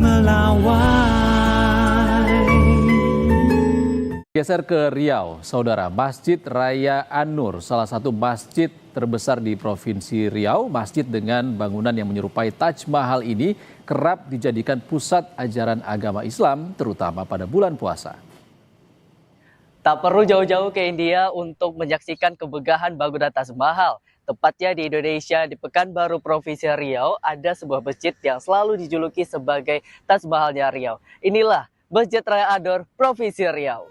melawai. Geser ke Riau, Saudara. Masjid Raya An-Nur, salah satu masjid terbesar di Provinsi Riau. Masjid dengan bangunan yang menyerupai Taj Mahal ini kerap dijadikan pusat ajaran agama Islam, terutama pada bulan puasa. Tak perlu jauh-jauh ke India untuk menyaksikan kemegahan bangunan Taj Mahal. Tepatnya di Indonesia, di Pekanbaru, Provinsi Riau, ada sebuah masjid yang selalu dijuluki sebagai Taj Mahalnya Riau. Inilah Masjid Raya An-Nur, Provinsi Riau.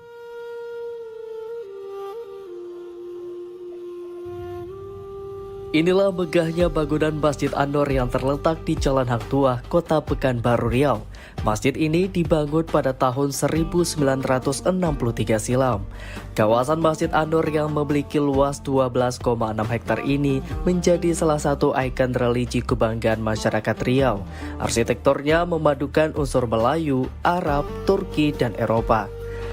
Inilah megahnya bangunan Masjid An-Nur yang terletak di Jalan Hang Tuah, Kota Pekanbaru, Riau. Masjid ini dibangun pada tahun 1963 silam. Kawasan Masjid An-Nur yang memiliki luas 12,6 hektar ini menjadi salah satu ikon religi kebanggaan masyarakat Riau. Arsitekturnya memadukan unsur Melayu, Arab, Turki, dan Eropa.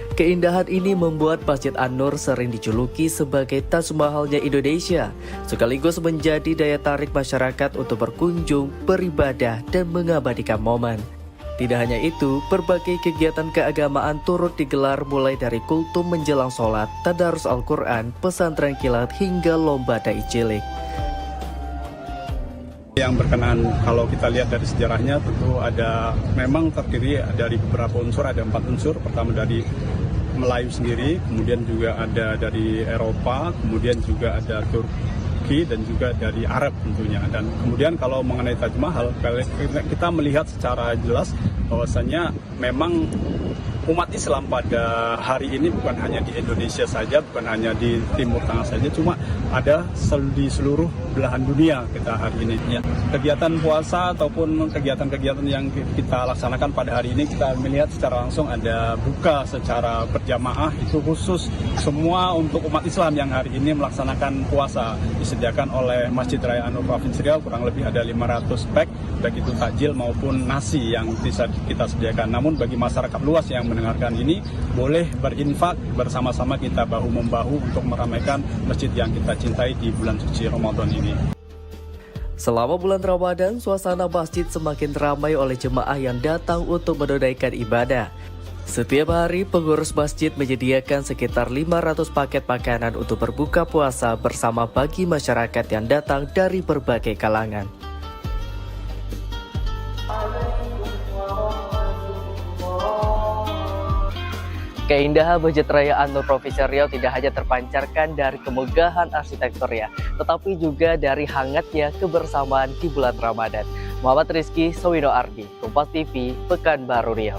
Keindahan ini membuat Masjid An-Nur sering dijuluki sebagai Taj Mahalnya Indonesia, sekaligus menjadi daya tarik masyarakat untuk berkunjung, beribadah, dan mengabadikan momen. Tidak hanya itu, berbagai kegiatan keagamaan turut digelar mulai dari kultum menjelang sholat, tadarus Al-Quran, pesantren kilat, hingga lomba dai cilik. Yang berkenaan kalau kita lihat dari sejarahnya tentu ada, memang terdiri dari beberapa unsur, ada 4 unsur. Pertama dari Melayu sendiri, kemudian juga ada dari Eropa, kemudian juga ada Turki, dan juga dari Arab tentunya. Dan kemudian kalau mengenai Taj Mahal, kita melihat secara jelas bahwasannya memang umat Islam pada hari ini bukan hanya di Indonesia saja, bukan hanya di Timur Tengah saja, cuma ada di seluruh belahan dunia kita hari ini. Ya. Kegiatan puasa ataupun kegiatan-kegiatan yang kita laksanakan pada hari ini, kita melihat secara langsung ada buka secara berjamaah, itu khusus semua untuk umat Islam yang hari ini melaksanakan puasa. Disediakan oleh Masjid Raya An-Nur Provinsi Riau, kurang lebih ada 500 pack, baik itu takjil maupun nasi yang bisa kita sediakan. Namun bagi masyarakat luas yang mendengarkan ini, boleh berinfak bersama-sama, kita bahu-membahu untuk meramaikan masjid yang kita cintai di bulan suci Ramadan ini. Selama bulan Ramadan, suasana masjid semakin ramai oleh jemaah yang datang untuk menunaikan ibadah. Setiap hari, pengurus masjid menyediakan sekitar 500 paket makanan untuk berbuka puasa bersama bagi masyarakat yang datang dari berbagai kalangan. Keindahan Masjid Raya An-Nur Provinsi Riau tidak hanya terpancarkan dari kemegahan arsitekturnya, tetapi juga dari hangatnya kebersamaan di bulan Ramadan. Muhammad Rizky Sowino Ardi, Kompas TV, Pekanbaru Riau.